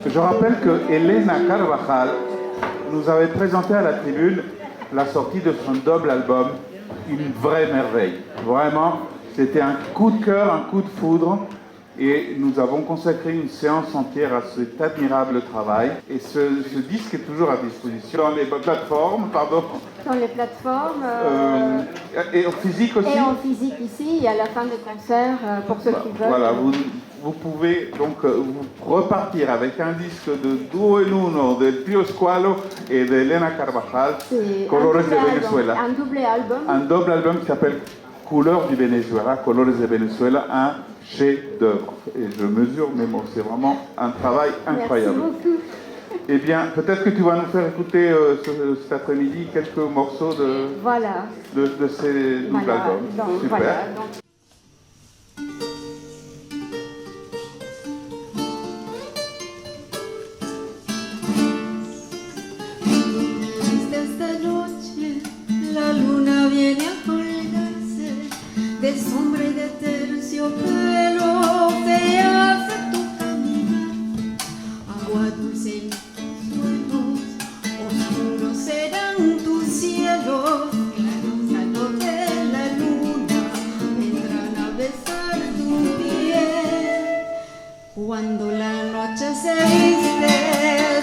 Je rappelle que Elena Carvajal nous avait présenté à la tribune la sortie de son double album, une vraie merveille. Vraiment, c'était un coup de cœur, un coup de foudre, et nous avons consacré une séance entière à cet admirable travail. Et ce disque est toujours à disposition dans les plateformes, pardon. Dans les plateformes. Et en physique aussi. Et en physique ici, et à la fin du concert, pour ceux qui veulent. Voilà, vous pouvez donc vous repartir avec un disque de Duo en Uno de Pio Squalo et de Elena Carvajal, Colores de Venezuela. Un double album. Un double album qui s'appelle Couleurs du Venezuela, Colores de Venezuela, un chef-d'œuvre. Et je mesure mes mots, c'est vraiment un travail incroyable. Merci beaucoup. Eh bien, peut-être que tu vas nous faire écouter cet après-midi quelques morceaux de ces doubles albums. Donc, super. Voilà, Esta noche la luna viene a colgarse de sombra y de terciopelo que hace tu caminar. Agua dulce en tus sueños, oscuros serán tus cielos, claros a lo de la luna vendrán a besar tu piel. Cuando la noche se viste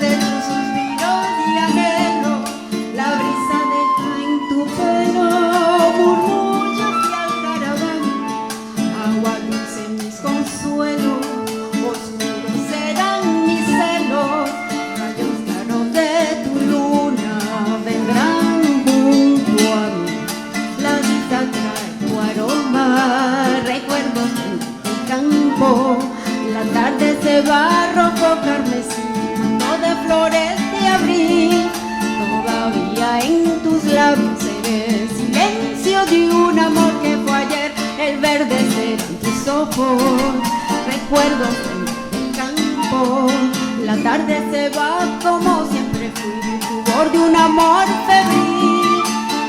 de tus suspiros y anhelos, la brisa deja en tu pelo murmullos y alcaraván. Agua dulce mis consuelos, oscuros serán mis celos, rayos claros de tu luna vendrán junto a mí. La brisa trae tu aroma, recuerdos en el campo. La tarde se va rojo carmesí, no de flores de abril. Todavía en tus labios se ve el silencio de un amor que fue ayer. El verde serán tus ojos, recuerdos en el campo. La tarde se va como siempre fui, el rubor de un amor febril.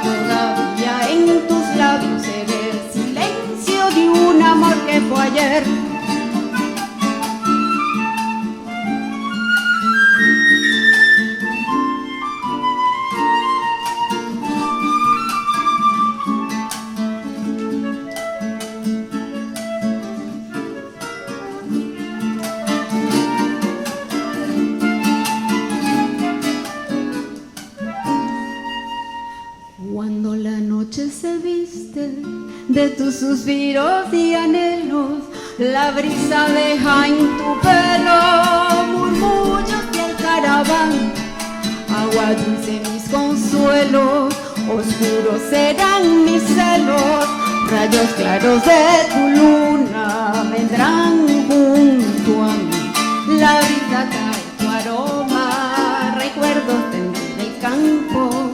Todavía en tus labios se ve el silencio de un amor que fue ayer. Cuando la noche se viste de tus suspiros y anhelos, la brisa deja en tu pelo murmullos de alcaraván. Agua dulce mis consuelos, oscuros serán mis celos, rayos claros de tu luna vendrán junto a mí. La brisa trae tu aroma, recuerdos tendré del campo.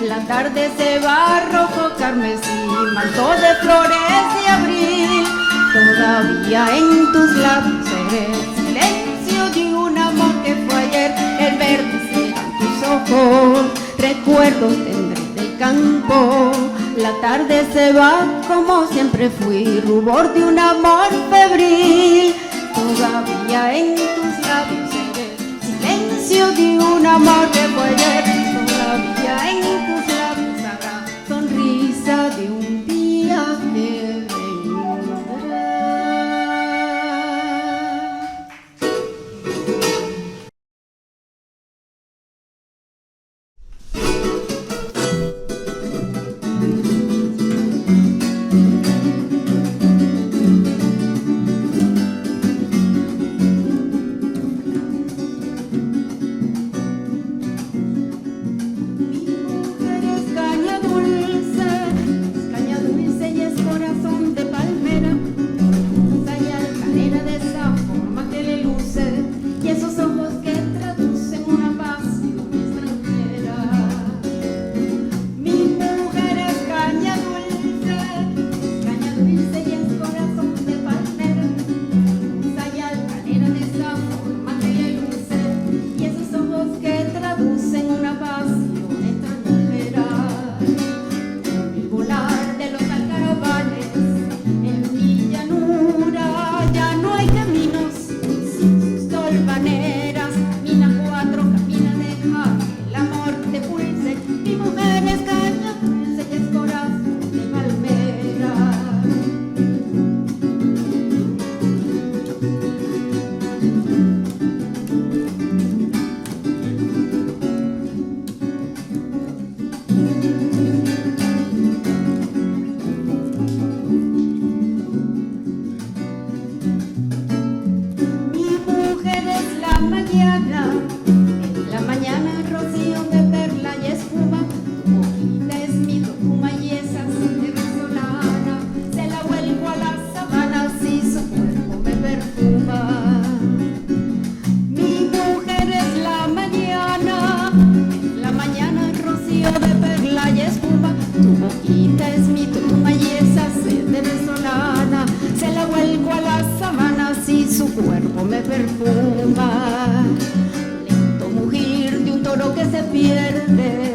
La tarde se va rojo carmesí, manto de flores de abril. Todavía en tus labios se ve el silencio de un amor que fue ayer. El verde serán tus ojos, recuerdos tendré del campo. La tarde se va como siempre fui, rubor de un amor febril. Todavía en tus labios se ve el silencio de un amor que fue ayer. Todavía en tus labios habrá sonrisa de un día que vendrá. las sábanas y su cuerpo me perfuma. Lento mugir de un toro que se pierde